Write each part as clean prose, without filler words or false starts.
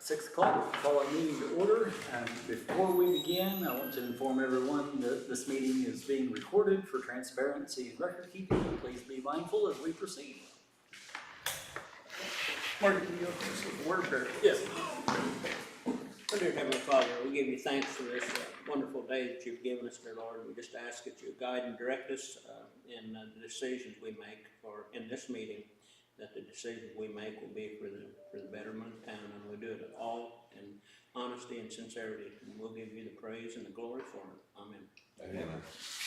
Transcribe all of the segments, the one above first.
6 o'clock, we'll call our meeting to order. Before we begin, I want to inform everyone that this meeting is being recorded for transparency and record keeping. Please be mindful as we proceed. Marty, can you go through the word prayer? Yes. Dear Heavenly Father, we give you thanks for this wonderful day that you've given us, dear Lord. We just ask that you guide and direct us in the decisions we make in this meeting, that the decisions we make will be for the betterment of town, and we do it all in honesty and sincerity, and we'll give you the praise and the glory for it. Amen. Amen.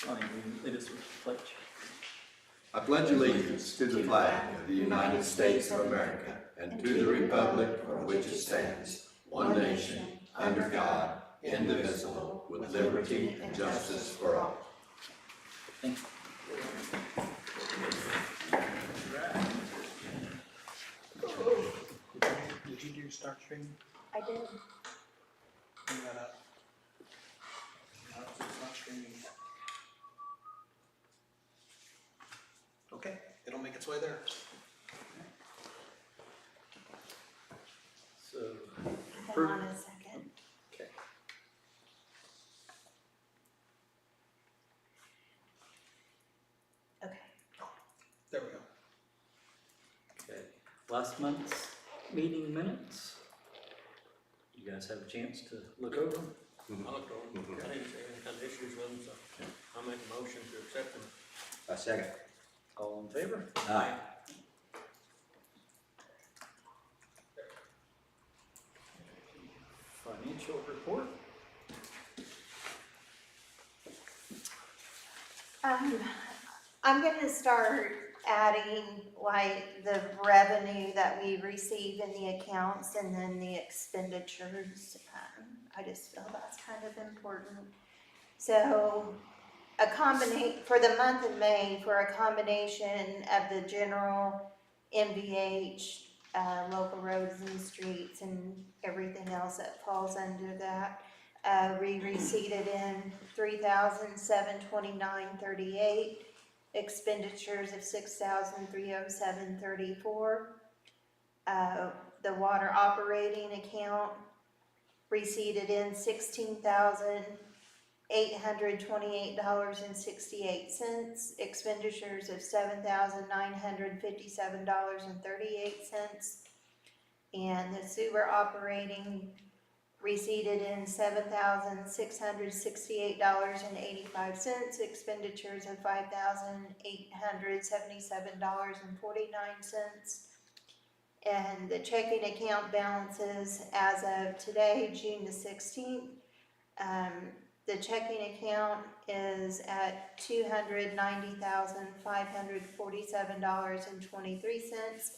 Marty, will you lead us with the pledge? I pledge allegiance to the flag of the United States of America and to the republic for which it stands, one nation, under God, indivisible, with liberty and justice for all. Thank you. Did you do start streaming? I did. Bring that up. No, it's not streaming yet. Okay, it'll make its way there. So, Hang on a second. okay. Okay. There we go. Okay. Last month's meeting minutes. You guys have a chance to look over them? I looked over them. I didn't see any kind of issues with them, so I'll make a motion to accept them. A second. All in favor? Aye. Financial report. I'm going to start adding like the revenue that we receive in the accounts and then the expenditures. I just feel that's kind of important. So for the month of May, for a combination of the general MVH, local roads and streets and everything else that falls under that, we received in $3,729.38, expenditures of $6,307.34. The water operating account received in $16,828.68, expenditures of $7,957.38, and the sewer operating received in $7,668.85, expenditures of $5,877.49, and the checking account balances as of today, June the 16th. The checking account is at $290,547.23,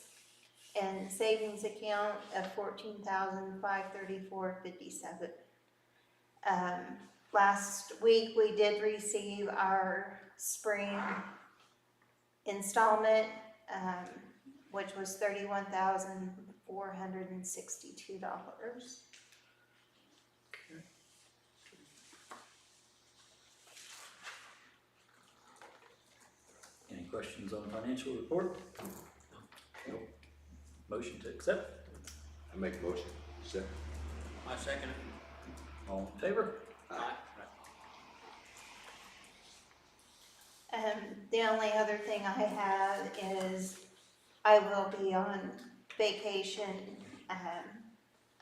and savings account of $14,534.57. Last week we did receive our spring installment, which was $31,462. Any questions on the financial report? No. Motion to accept. I make a motion. Second. I second it. All in favor? Aye. The only other thing I have is I will be on vacation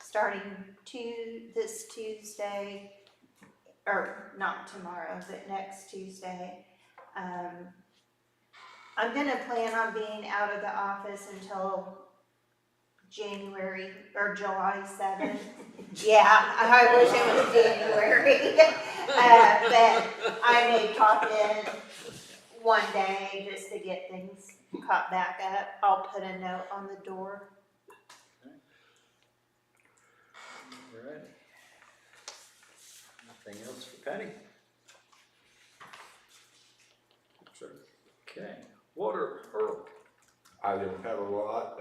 starting this Tuesday, or not tomorrow, but next Tuesday. I'm going to plan on being out of the office until January or July 7th. Yeah, I wish it was January. But I may pop in one day just to get things caught back up. I'll put a note on the door. All right. Nothing else for Patty? Sure. Okay. Water, Earl. I didn't have a lot.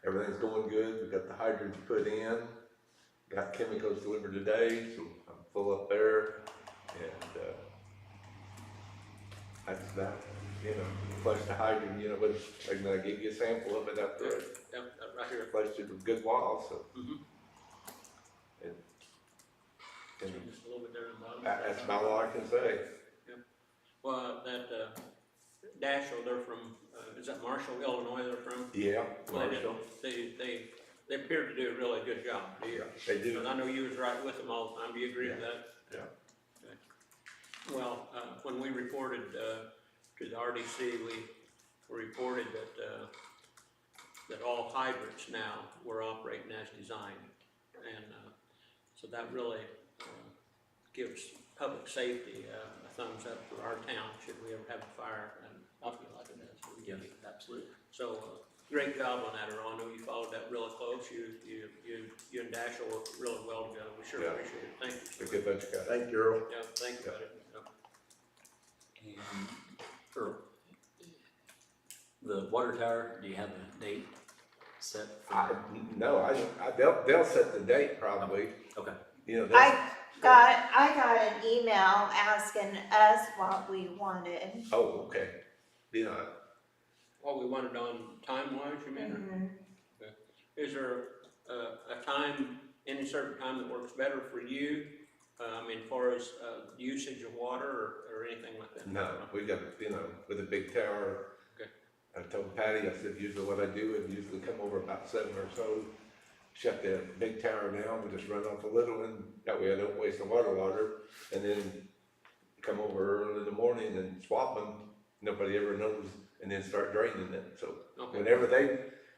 Everything's going good. We got the hydrants put in. Got chemicals delivered today, so I'm full up there. And that's that. Flush the hydrant. But I'm gonna give you a sample of it after I Yep, right here. flushed it a good while. So And Just a little bit there in the bottom. that's about all I can say. Well, that, Dashel, they're from, is that Marshall, Illinois they're from? Yeah, Well, Marshall. They appear to do a really good job. Do you? Yeah, they do. And I know you was right with them all the time. Do you agree with that? Yeah. Okay. Well, when we reported, to the RDC, we reported that all hydrants now were operating as designed. And, so that really, gives public safety, a thumbs up for our town, should we ever have a fire, and I feel like it does. Yeah, absolutely. So, great job on that, Earl. I know you followed that really close. You and Dashel worked really well together. We sure Yeah. appreciate it. Thank A you. good bunch of guys. Thank you, Earl. Yeah, thank you, buddy. And Earl, the water tower, do you have a date set for? They'll set the date probably, Okay, you know. I got an email asking us what we wanted. Oh, okay. You know, What we wanted on time-wise, you mean? Mhm. Is there a time, any certain time that works better for you? I mean, as far as usage of water or anything like that? no, we got, with a big tower. Okay. I told Patty, I said, usually what I do is usually come over about 7 or so, shut the big tower down, we just run off a little one, that way I don't waste the water, and then come over early in the morning and swap them, nobody ever knows, and then start draining it, so Okay. whenever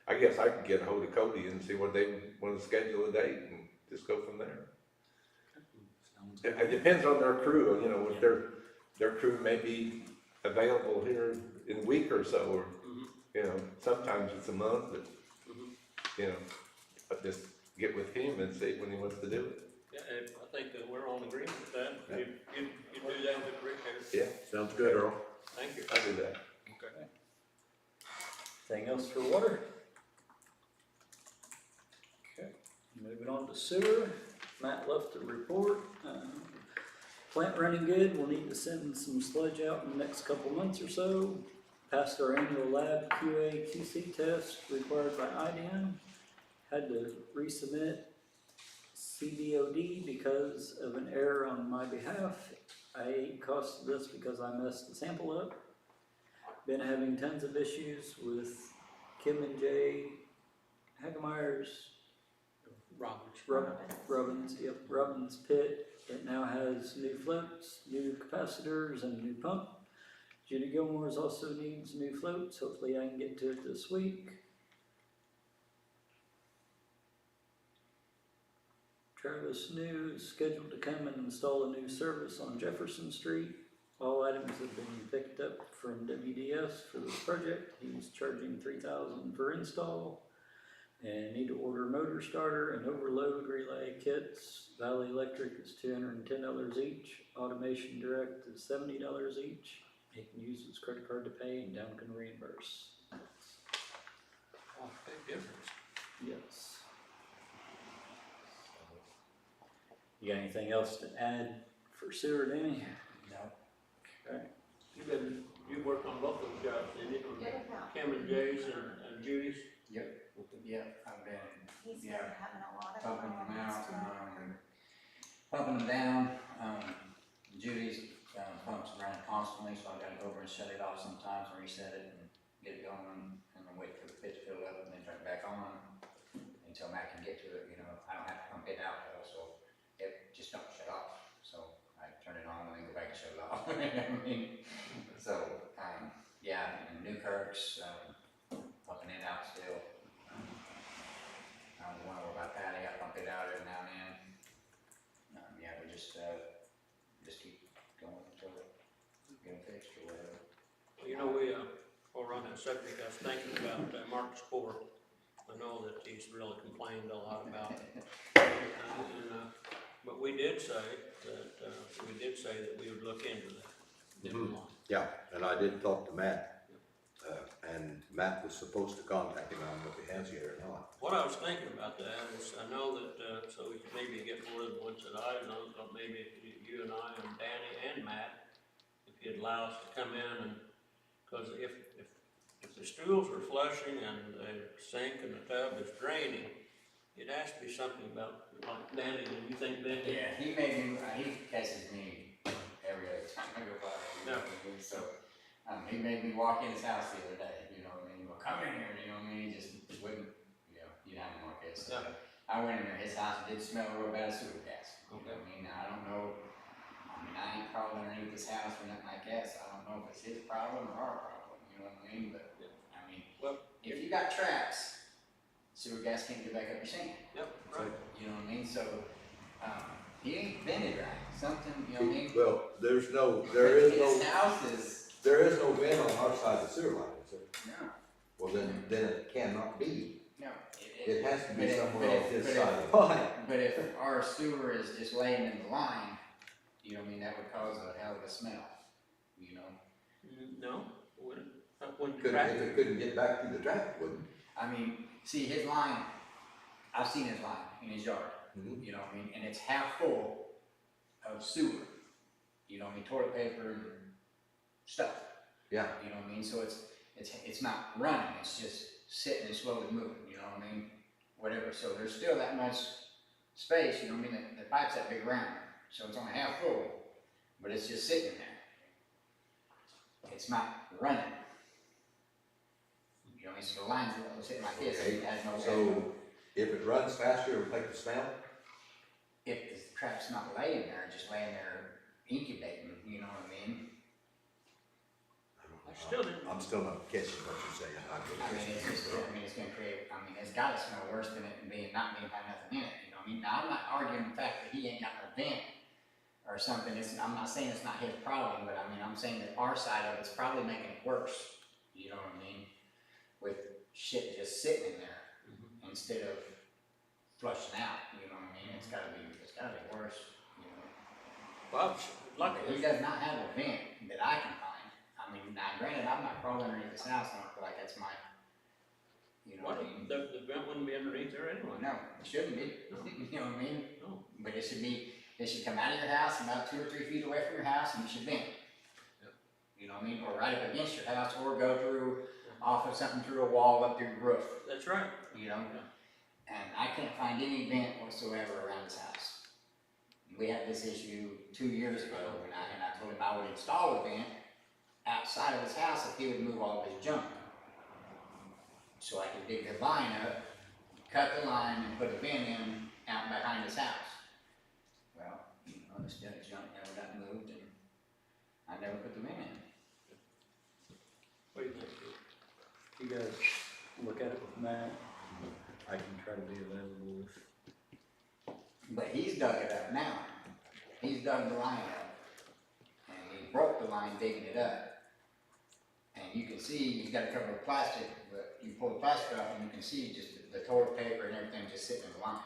I guess I can get a hold of Cody and see what they want to schedule a date and just go from there. sounds It good. depends on their crew, if their crew may be available here in a week or so, or, Mhm. sometimes it's a month, but, Mhm. but just get with him and see when he wants to do it. Yeah, I think that we're all in agreement with that. You do that with Rick, Yeah, Sounds good, Earl. thank you. I do that. Okay. Anything else for water? Okay, moving on to sewer. Matt left a report. Plant running good. We'll need to send some sludge out in the next couple months or so. Passed our annual lab QA QC test required by IDM. Had to resubmit CBOD because of an error on my behalf. I ate cost of this because I messed the sample up. Been having tons of issues with Kim and Jay Hagemeyer's Robbins pit. It now has new floats, new capacitors, and a new pump. Judy Gilmore's also needs new floats. Hopefully I can get to it this week. Travis New is scheduled to come and install a new service on Jefferson Street. All items have been picked up from WDS for this project. He's charging $3,000 for install. And need to order motor starter and overload relay kits. Valley Electric is $210 each. Automation Direct is $70 each. He can use his credit card to pay and Down can reimburse. Oh, big difference. Yes. You got anything else to add for sewer, Danny? No. Okay. You worked on both those jobs, didn't you? Kim and Jay's and Judy's? Yep, I've been He's been Yeah. having a lot of pumping them out, problems pumping them down. Judy's pumps run constantly, so I gotta go over and shut it off sometimes, reset it and get it going, and then wait for the pit to fill up and then turn it back on until Matt can get to it. I don't have to pump it out though, so it just don't shut off. So I turn it on and then go back and shut it off. So, yeah, and Newkirk's, pumping it out still. The one over by Patty, I pump it out every now and then. Yeah, we just keep going until it gets fixed or whatever. Well, while we're on that subject, I was thinking about Mark's Sport. I know that he's really complained a lot about it. But we did say that we would look into that. Didn't we? Yeah, and I did talk to Matt, and Matt was supposed to contact him. I don't know if he has yet or not. What I was thinking about that is, I know that, so we could maybe get more than once that I know, but maybe you and I and Danny and Matt, if you'd allow us to come in and, because if the stools are flushing and the sink and the tub is draining, It has to be something about, like Danny, do you think Danny? Yeah, he made me, he catches me every other time I go by, you know what I mean? So, he made me walk in his house the other day, you know what I mean? Well, come in here, you know what I mean? He just wouldn't, you know, you have him like this. So Yeah. I went in there, his house did smell real bad of sewer gas, you know what I mean? Now, I don't know, I mean, I ain't crawled underneath his house or nothing like that, so I don't know if it's his problem or our problem, you know what I mean? But, I mean, Well, if you got traps, sewer gas can't get back up your sink. yep, right. You know what I mean? So, he ain't vented right. Something, you know what I mean? Well, there is His no, house is, there is no vent on our side of the sewer line, is there? no, Well, then it cannot be. no. It has to be but if- somewhere but on if- his but side if- of the line. But if our sewer is just laying in the line, you know what I mean, that would cause a hell of a smell, you know? No, wouldn't, wouldn't If track. it couldn't get back through the traffic, wouldn't. I mean, see, his line, I've seen his line in his yard, Mhm. you know what I mean? And it's half full of sewer, you know what I mean, toilet paper and stuff. Yeah. You know what I mean? So it's not running, it's just sitting and slowly moving, you know what I mean? Whatever, so there's still that much space, you know what I mean? The pipe's that big round, so it's only half full, but it's just sitting there. It's not running. You know, so the line's sitting like this, it has no. So if it runs faster, it'll take the smell? If the trap's not laying there, just laying there incubating, you know what I mean? I still didn't. I'm still not catching what you're saying. I mean, it's just, it's gonna create, I mean, it's gotta smell worse than it not being had nothing in it, you know what I mean? Now, I'm not arguing the fact that he ain't got no vent or something, I'm not saying it's not his problem, but I mean, I'm saying that our side of it's probably making it worse, you know what I mean? With shit just sitting in there instead of flushing out, you know what I mean? It's gotta be worse, you know? Well, lucky. He does not have a vent that I can find. I mean, now granted, I'm not crawling underneath his house, I don't feel like that's my, you know what I mean? The vent wouldn't be underneath there anyway. No, it shouldn't be, you know what I mean? No. But it should come out of your house about 2 or 3 feet away from your house and you should vent. Yep. You know what I mean? Or right up against your house, or go through, off of something through a wall up through your roof, That's right. you know? Yeah. And I can't find any vent whatsoever around his house. We had this issue 2 years ago, and I told him I would install a vent outside of his house if he would move all of his junk. So I could dig the line up, cut the line, and put a vent in out behind his house. Well, you know, this junk never got moved, and I never put the vent in. What do you think? You guys look at it with Matt, I can try to be available if. But he's dug it up now. He's dug the line up. And he broke the line digging it up. And you can see he's got a cover of plastic, but you pull the plastic off and you can see just the toilet paper and everything just sitting in the line.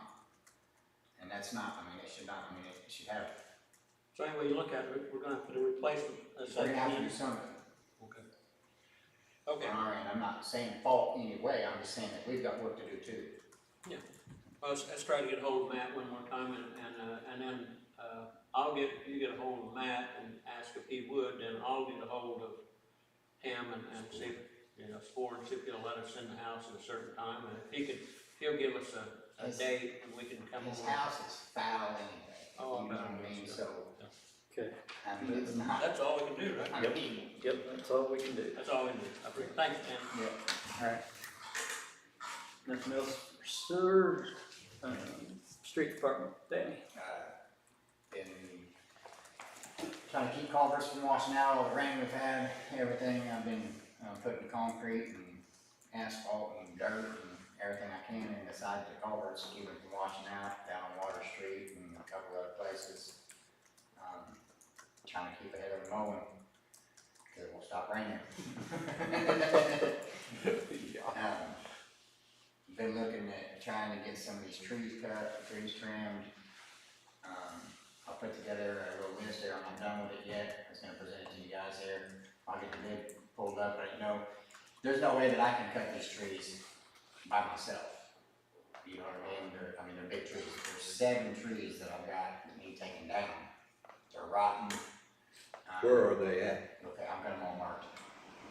And that's not, I mean, it should not, I mean, it should have, So anyway, you look at it, we're gonna have to do a replacement. we're gonna have to do something. Okay. Okay. All right, I'm not saying fault anyway, I'm just saying that we've got work to do too. Well, let's try to get hold of Matt one more time, and then, you get a hold of Matt and ask if he would, then I'll get a hold of him and see if, see if he'll let us in the house at a certain time, and if he could, he'll give us a date, and we can come His over. house is foul anyway, Oh, you know what I mean, so, Okay. I mean, it's not, That's all we can do, right? I mean, Yep, that's all we can do. That's all we can do. Okay, thanks, Dan. yeah, all right. Nothing else for sewer, street department, Danny. Been trying to keep culverts from washing out, all the rain we've had, everything. I've been putting concrete and asphalt and dirt and everything I can in the sides of the culverts to keep them from washing out, down on Water Street and a couple other places. Trying to keep ahead of the mowing, because it won't stop raining. Been looking at trying to get some of these trees cut, trees trimmed. I'll put together a little list there, I'm not done with it yet, I was gonna present it to you guys here. I'll get the bid pulled up, but there's no way that I can cut these trees by myself. You know what I mean? They're big trees. There's 7 trees that I've got that need taken down. They're rotten. Where are they at? Okay, I've got them all marked.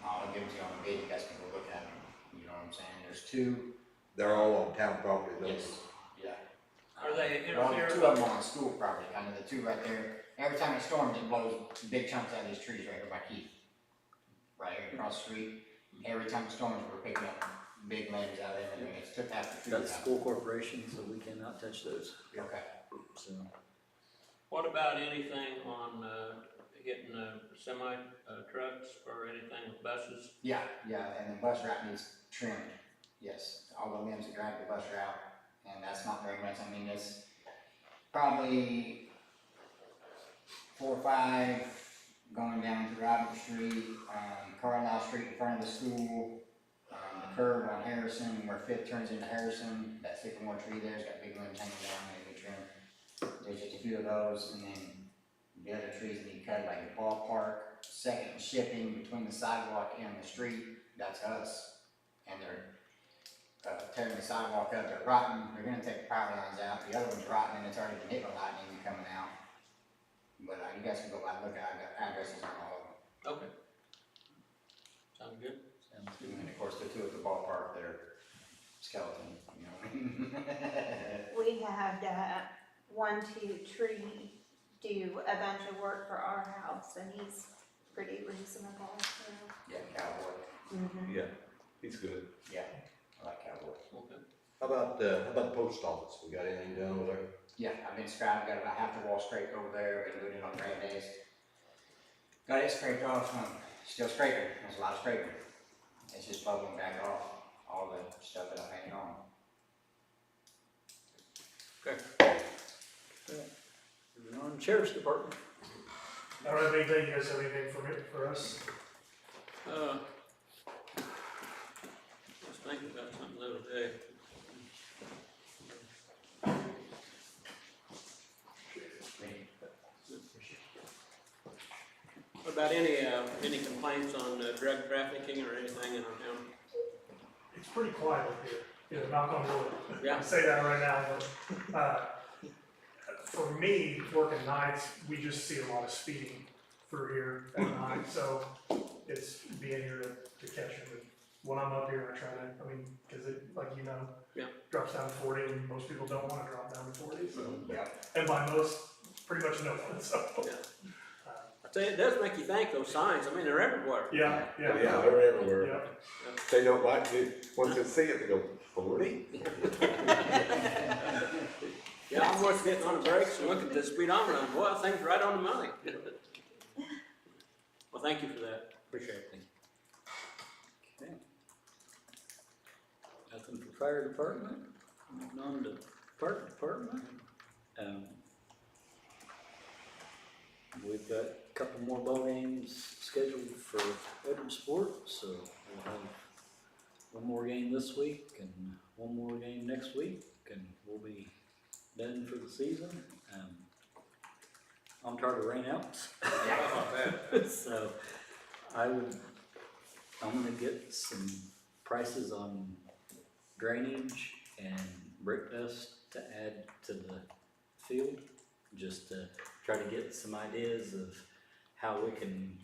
I'll give them to you on the bid, you guys can go look at them. You know what I'm saying? There's 2. They're all on town property, those. Yes. Are they Well, interfering? two of them on school property, kind of the two right there. Every time it storms, it blows big chunks out of these trees right here by Keith. Right here across the street. Every time it storms, we're picking up big limbs out of there, and it's took half the trees That's out. school corporation, so we cannot touch those, Okay. so. What about anything on, getting, semi, trucks or anything with buses? Yeah, and the bus route needs trimmed, yes. All the limbs that drag the bus route, and that's not very much. I mean, it's probably 4 or 5 going down to Robert Street, Carlisle Street in front of the school, the curve on Harrison, where Fifth turns into Harrison, that sycamore tree there's got big limbs hanging down, maybe trim. There's just a few of those, and then the other trees that need cut, like the ballpark, Second and Shipping between the sidewalk and the street, that's us. And they're tearing the sidewalk up, they're rotten, they're gonna take the power lines out, the other one's rotten and it's already been hit by lightning and coming out. But you guys can go by and look at it, I've got addresses on all of them. Okay. Sound good? Sounds good. And of course, the two at the ballpark, they're skeleton, you know. We had, Tree do a bunch of work for our house, and he's pretty reasonable, so. Yeah, Cowboy, Mhm. Yeah, he's good. yeah, I like Cowboy. Okay. How about the post office? We got anything done over there? Yeah, I've been scrapping, got about half the wall scraped over there, been doing it on rain days. Got it scraped off, still scraping, there's a lot of scraping. It's just bubbling back off, all the stuff that I painted on. Moving on, Sheriff's Department. I don't have anything, you guys have anything for us? Just thinking about something the other day. What about any complaints on drug trafficking or anything in our town? It's pretty quiet up here, knock on wood. Yeah. I say that right now, but, for me, working nights, we just see a lot of speeding through here at night, so it's being here to catch it. But when I'm up here, I try to, cause it, like Yeah. drops down to 40, and most people don't wanna drop down to 40, so. Yeah. And by most, pretty much no one, so. Yeah. I tell you, it does make you think, those signs, they're everywhere. Yeah. Yeah, they're everywhere. Yeah. They don't like it, once they see it, they go, 40? Yeah, I'm worth getting on the brakes and looking at the speedometer, and boy, that thing's right on the money. Well, thank you for that, appreciate it. Okay. Nothing for fire department, moving on to park department. We've got a couple more ball games scheduled for Edwardsport, so we'll have one more game this week and one more game next week, and we'll be done for the season. I'm tired of rainouts. So I'm gonna get some prices on drainage and brick dust to add to the field, just to try to get some ideas of how we can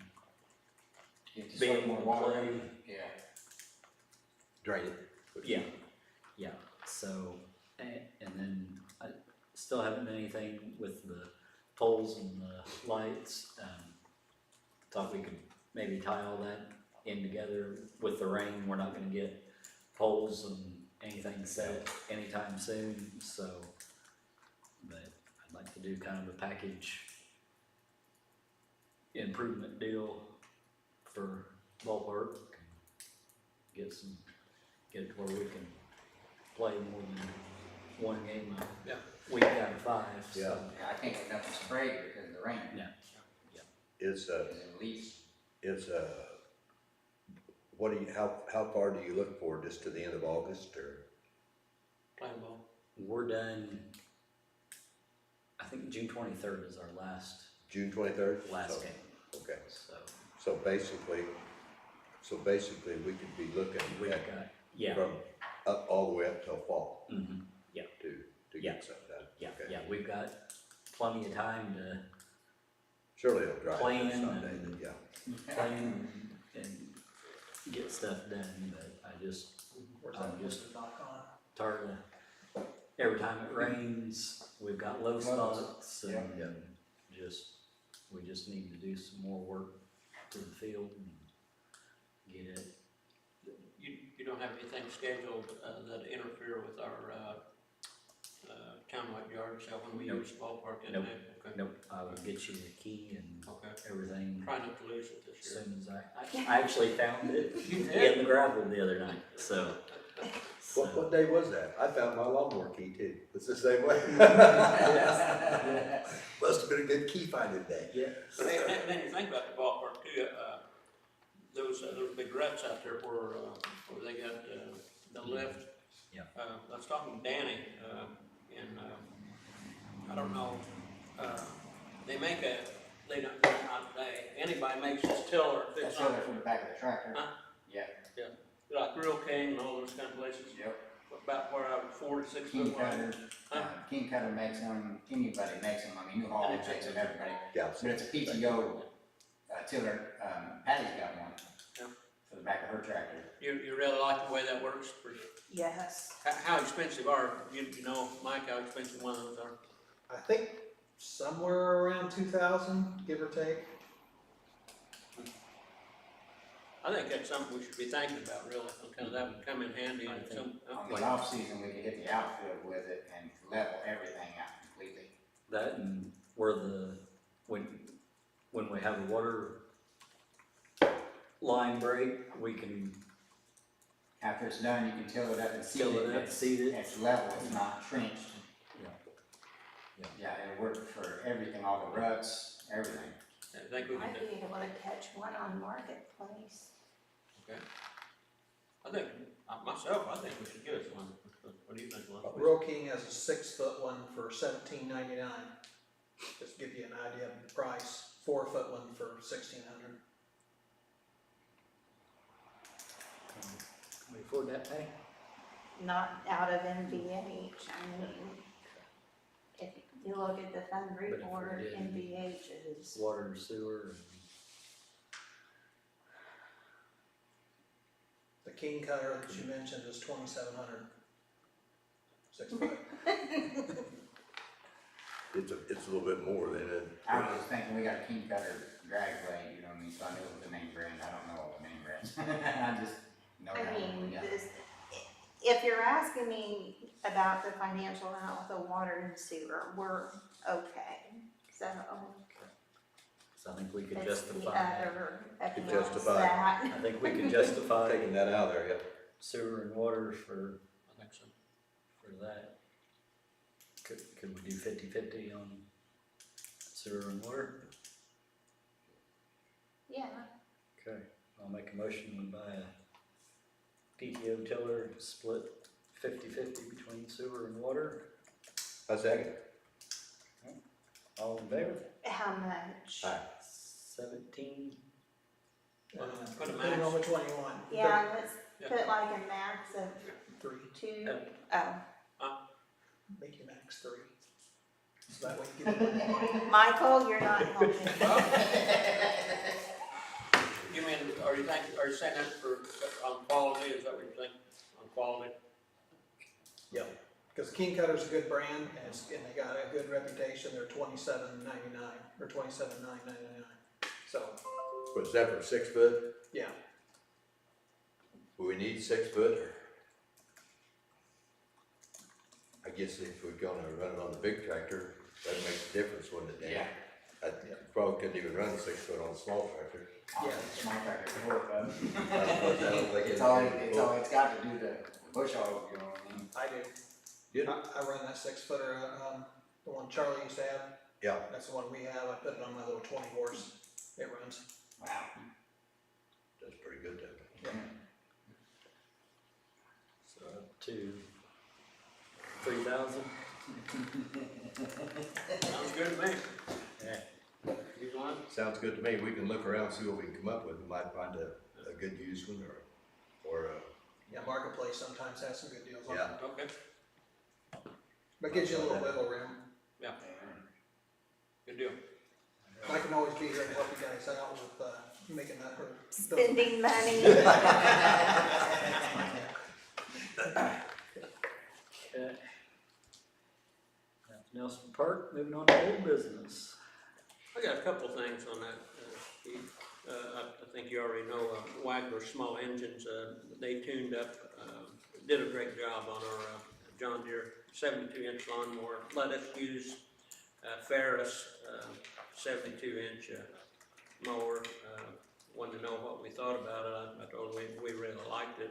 Get to be soak able more to water. play. Yeah. Drain it. Yeah, so, and then I still haven't done anything with the poles and the lights. Thought we could maybe tie all that in together. With the rain, we're not gonna get poles and anything set anytime soon, so. But I'd like to do kind of a package improvement deal for ballpark. Get it to where we can play more than one game a week out of 5, so. Yeah. Yeah, I can't get nothing sprayed because of the rain. Yeah. Is, Because it leaks. how far do you look for, just to the end of August, or? Playing ball. We're done, I think June 23rd is our last June 23rd? game, Okay, so so basically, we could be looking we've at got, yeah, from up, all the way up till fall mhm, to Yeah. get something done. yeah, Okay. yeah, we've got plenty of time to Surely it'll dry Plan up someday, and- then, yeah. plan and get stuff done, but I'm just tired of every time it rains, we've got low spots Yeah. and we just need to do some more work to the field and get it. You don't have anything scheduled, that interfere with our, townwide yard sale when we Nope. use the ballpark in Nope. May? Okay. Nope, I will get you the key and Okay. everything Try not to lose it this as year. soon as I actually found it You did? in the gravel the other night, so. What day was that? I found my lawnmower key too. It's the same way. Must have been a good key finding day. Yeah. And then you think about the ballpark too, those big ruts out there where they got, the lift. Yeah. I was talking to Danny, and, I don't know, they make anybody makes this tiller, That's fits on, from the back of the tractor. Huh? Yeah, like Real King and all those kind of places. yep. About where I was 4 to 6 King foot wide. Cutter, King Cutter makes them, anybody makes them, I mean, New Holland makes them, everybody. Yeah. But it's a PTO, tiller, Patty's got one. Yeah. For the back of her tractor. You really like the way that works? Yes. How expensive you know, Mike, how expensive one of those are? I think somewhere around 2,000, give or take. I think that's something we should be thinking about, really, because that would come in handy I in think- some. On the off season, we could hit the outfield with it and level everything out completely. That and where when we have a water line break, we can After it's done, you can till it up and seed fill it. it up, seed it. It's level, it's not trenched. Yeah. Yeah, it'll work for everything, all the ruts, everything. I think we Might can do. be able to catch one on Marketplace. Okay. I think, myself, I think we should get us one. What do you think, Lon? Real King has a 6-foot one for $17.99. Just to give you an idea of the price. 4-foot one for $1,600. Can we afford that pay? Not out of NVH, I mean, if you look at the fund if we report, did- NVH is, Water and sewer The King Cutter that you mentioned is 2,700. 6-foot. It's a little bit more than it. I was just thinking, we got a King Cutter drag blade, you know what I mean, so I knew it was a name brand, I don't know all the name brands. I just know I that one, mean, yeah. if you're asking me about the financial health of water and sewer, we're okay. So, so I think we could it's the justify, other accounts justify. that. I think we can justify Taking that out of there, yeah. sewer and water for I think so. that. Could we do 50-50 on sewer and water? Yeah, Okay, I'll make a motion we buy a PTO tiller split 50-50 between sewer and water. A second. All in favor? how much? Aye. 17. Put a Depending on max. which one you want. Yeah, let's Yeah. put like a max of 3. 2, Yeah. oh. Make you max 3. So that way you get it. Michael, you're not helping. You mean, are you saying that on quality, is that what you're saying, on quality? Yeah. Because King Cutter's a good brand and they got a good reputation. They're $27.99 or $27.999. So, What's that for 6 foot? yeah. Do we need 6 foot or? I guess if we're gonna run it on the big tractor, that makes a difference, wouldn't it, Dan? Yeah. I probably couldn't even run 6 foot on a small tractor. Yeah. Small tractor can work, but I don't think it's all it's got to do the bush hog, you know what I mean? I do. Good. I run that 6-footer, the one Charlie used to have. Yeah. That's the one we have. I put it on my little 20 horse. It runs. Wow. That's pretty good then. Yeah. So up to 3,000. Sounds good to me. Yeah. You want? Sounds good to me. We can look around, see what we can come up with. We might find a good used one or Yeah, Marketplace sometimes has some good deals on it. yeah. Okay, But gives you a little wiggle room. good deal. I can always be here to help you guys out with, making that. Spending money. Okay. else for Park? Moving on to old business. I got a couple things on that, Steve. I think you already know, Wagner Small Engines, they tuned up, did a great job on our John Deere 72-inch lawnmower. Let us use Ferris 72-inch mower. Wanted to know what we thought about it. I told him we really liked it.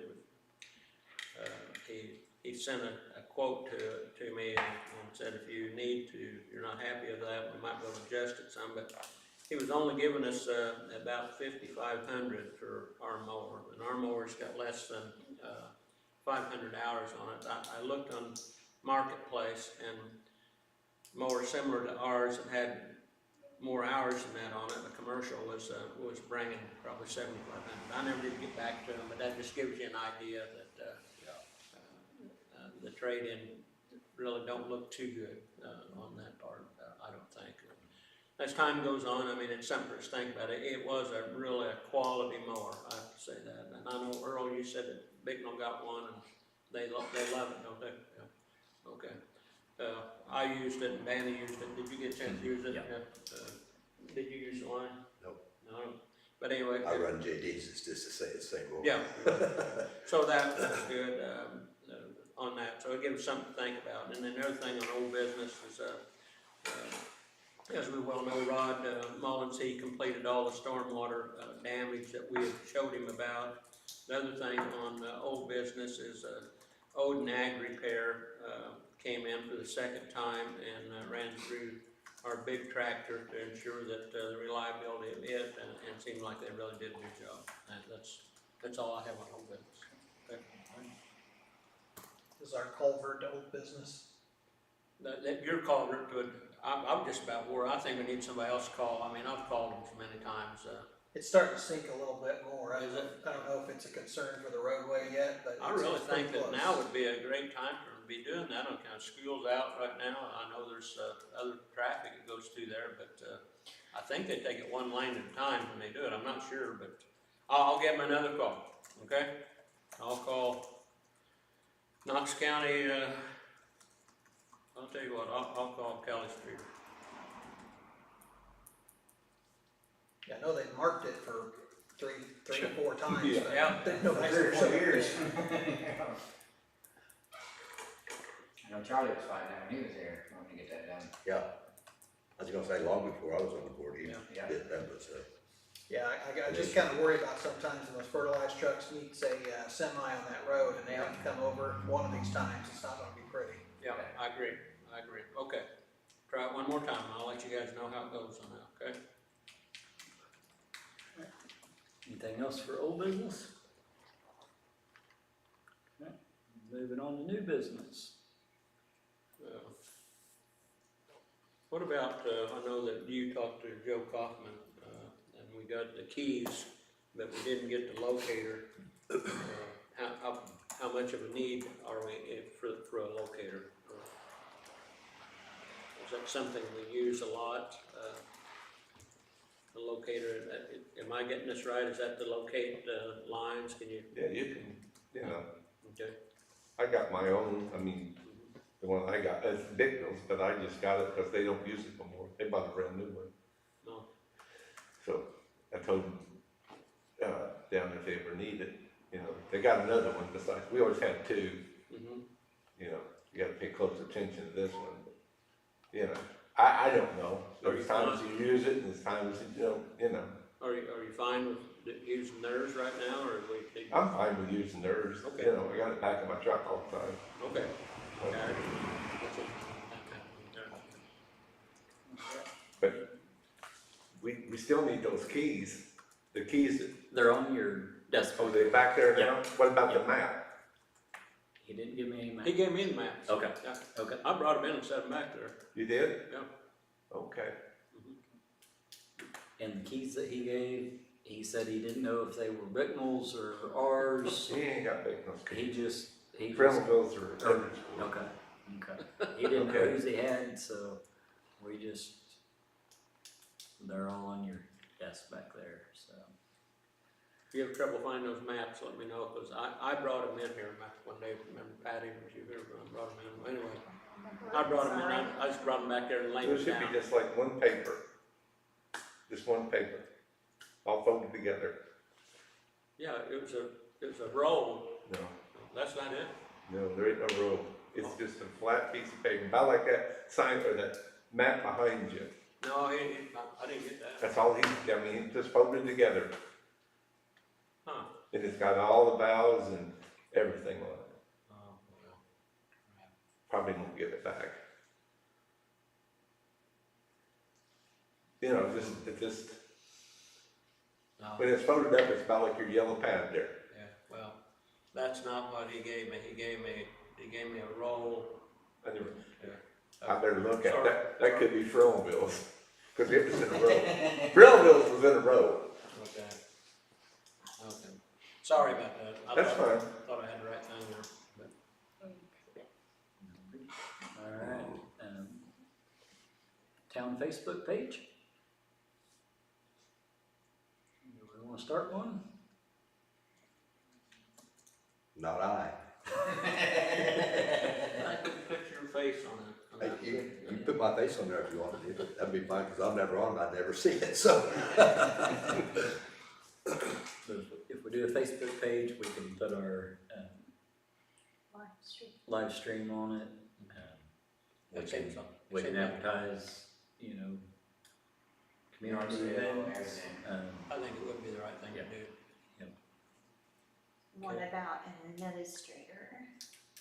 He sent a quote to me and said if you're not happy with that, we might be able to adjust it some, but he was only giving us about $5,500 for our mower, and our mower's got less than 500 hours on it. I looked on Marketplace, and mowers similar to ours that had more hours than that on it. The commercial was bringing probably 7,500. I never did get back to him, but that just gives you an idea that the trade-in really don't look too good on that part. I don't think. As time goes on, I mean, it's something to think about. It was really a quality mower. I have to say that. And I know Earl, you said that Bicknell got one, and they love it, don't they? Yeah. Okay. I used it, and Danny used it. Did you get a chance to use it? Yeah. Did you use the line? Nope. No. But anyway. I run JD's, it's just the same old. Yeah. So that's good on that. So it gives us something to think about. And then the other thing on old business is, as we well know, Rod Mullins, he completed all the stormwater damage that we had showed him about. The other thing on old business is Odin Ag Repair came in for the second time and ran through our big tractor to ensure that the reliability of it, and it seemed like they really did a good job. And that's all I have on old business. Okay. Is our culvert old business? That your culvert would, I'm just about wore. I think we need somebody else to call. I mean, I've called them so many times. It's starting to sink a little bit more. I Is it? don't know if it's a concern for the roadway yet, but I it's really pretty think that close. now would be a great time for them to be doing that. On kind of school's out right now. I know there's other traffic that goes through there, but I think they take it one lane at a time when they do it. I'm not sure, but I'll give them another call. Okay, I'll call Knox County. I'll tell you what. I'll call Kelly Street. Yeah, I know they marked it for three or four times. Yeah. but Yeah. nobody's 3 or 4 ever- years. I know Charlie was fighting that when he was here, wanting to get that done. Yeah, I was gonna say, long before I was on the board, he Yeah. did that, but, Yeah, I just kind of worry about sometimes when those fertilized trucks meets a semi on that road and they have to come over one of these times, it's not gonna be pretty. Yeah, I agree. Okay, try it one more time. I'll let you guys know how it goes on that. Okay. Anything else for old business? Okay. Moving on to new business. What about, I know that you talked to Joe Kaufman, and we got the keys, but we didn't get the locator. How much of a need are we for a locator? Is that something we use a lot? The locator, am I getting this right? Is that to locate lines? Can you? Yeah, you can, you know, Okay. I got my own, I mean, the one I got, it's Bicknell's, but I just got it because they don't use it no more. They bought a brand new one. No. So I told them, down if they ever need it, you know, they got another one besides, we always had two, Mm-hmm. you know, you gotta pay close attention to this one. But, you know, I don't know. There's times you use it and there's times you don't, you know. Are you fine with using theirs right now, or we? I'm fine with using theirs, Okay. you know, I got it back in my truck all the time. Okay. So, Okay. but we still need those keys, the keys that, They're on your desk. oh, they back there now? Yep. What about the Yep. map? He didn't give me any map. He gave me the maps. Okay, Yeah. okay. I brought them in and set them back there. You did? Yeah. Okay. And the keys that he gave, he said he didn't know if they were Bicknell's or ours. He ain't got big those He keys. just, Kremmelville's or Edwardsport. okay, okay. He didn't know Okay. whose he had, so we just, they're all on your desk back there, so. If you have trouble finding those maps, let me know, because I brought them in here one day. Remember Patty, was you here, brought them in. Anyway, I brought them in, I just brought them back there and laid So it them should down. be just like one paper. Just one paper, all folded together. Yeah, it was a roll, No, that's not it? no, there ain't no roll. It's just a flat piece of paper, about like that sign or that map behind you. No, I didn't get that. That's all I mean, it's just folded together. Huh. And it's got all the valves and everything on it. Oh, well. Probably won't give it back. You know, it's just, No. when it's folded up, it's about like your yellow pad there. Yeah, well, that's not what he gave me. He gave me a roll. I never, Yeah. I better look at Sorry. that. That could be Frill bills, cause it was in a row. Frill bills was in a row. Okay. Okay. Sorry about that. That's fine. Thought I had the right thing there, but. Alright, town Facebook page? We wanna start one? Not I. I could put your face on it. Hey, you can put my face on there if you want to, that'd be fine, cause I'm never on, I'd never see it, so. If we do a Facebook page, we can put our, live stream on it. We That can, seems like- we can seems like- advertise, you know, Yard community sale and events. everything. I think it would be the right thing to do. What about an administrator?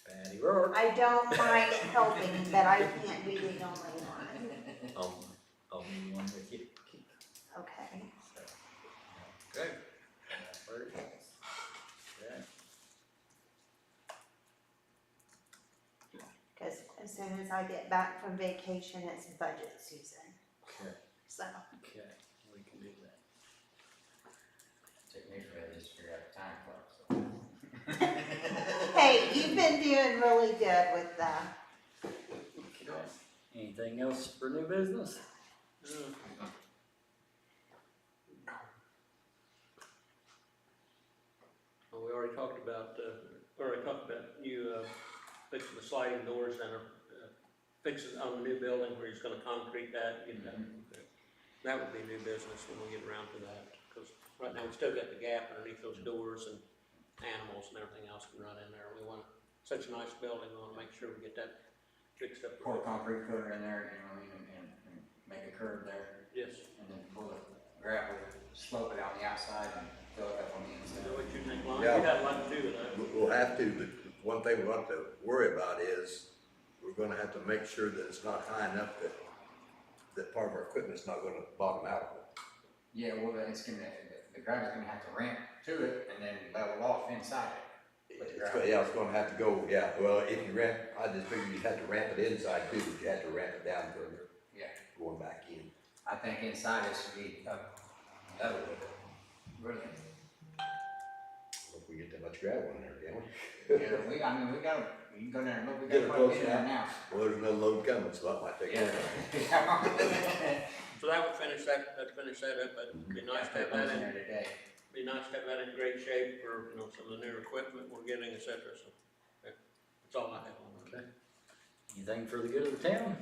Patty Rourke. I don't mind helping, but I can't be the only one. I'll be one with you. Okay. Okay. That works. Yeah. Cause as soon as I get back from vacation, it's budget season, Okay, so. okay, we can do that. Took me forever just to figure out the time clock, so. Hey, you've been doing really good with that. Okay. Anything else for new business? Well, we already talked about you, fixing the sliding doors and, fixing on the new building where he's gonna concrete that, get that. That would be new business when we get around to that, because right now we still got the gap underneath those doors and animals and everything else can run in there. We want such a nice building, we wanna make sure we get that fixed up. Pour a concrete footer in there, you know, and make a curve there, Yes. and then pull the gravel, slope it on the outside and fill it up on the Is inside. that what you think, Lonnie? Yeah. You got a lot to do with that. We'll have to, but one thing we want to worry about is, we're gonna have to make sure that it's not high enough that part of our equipment's not gonna bottom out. Yeah, well, it's gonna, the gravel's gonna have to ramp to it and then level off inside it. It's gonna have to go, yeah, well, if you ramp, I just figured you'd have to ramp it inside too, but you have to ramp it down further, Yeah, going back in. I think inside it should be level with it. Really? If we get that much gravel in there, can we? Yeah, we got, you can go down and look, we Get got it quite a close bit in there now. Well, there's no load coming, so that might take a Yeah. while. So that would finish that, that'd finish that up, but it'd be nice to have that in in, there today. be nice to have that in great shape for, you know, some of the newer equipment we're getting, et cetera, so. Okay. That's all I have on that. Okay. Anything for the good of the town?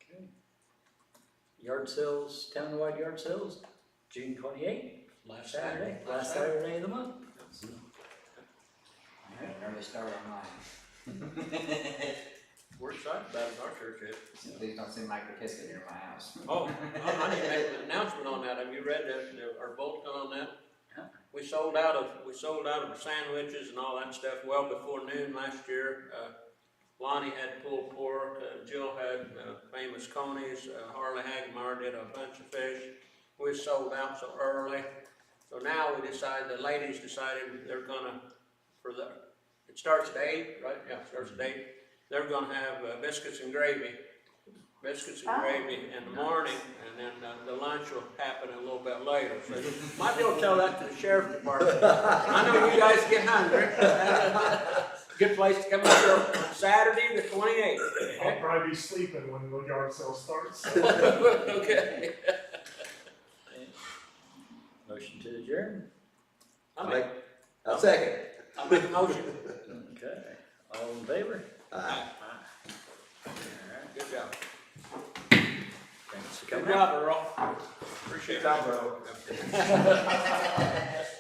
Okay. Yard sales, townwide yard sales, June 28th, Last Saturday, Saturday. last Saturday of the month. I had an early start on mine. We're excited about it in our church, Ed. Please don't send Mike Kisket here to my house. Oh, I need to make an announcement on that. Have you read our bulletin on that? We sold out of the sandwiches and all that stuff well before noon last year. Lonnie had pulled pork, Jill had famous conies, Harley Hagmar did a bunch of fish. We sold out so early. So now the ladies decided they're gonna, it starts at 8, right? Yeah, it starts at 8. They're gonna have biscuits and gravy in the morning, and then the lunch will happen a little bit later. So you might be able to tell that to the sheriff's department. I know you guys get hungry. Good place to come up here on Saturday the 28th. I'll probably be sleeping when the yard sale starts. Okay. Motion to adjourn. I'll I'll second. make a motion. Okay, all in favor? Aye. Alright, Good job. thanks for Good coming out. job, Earl. Appreciate it. Good job, bro.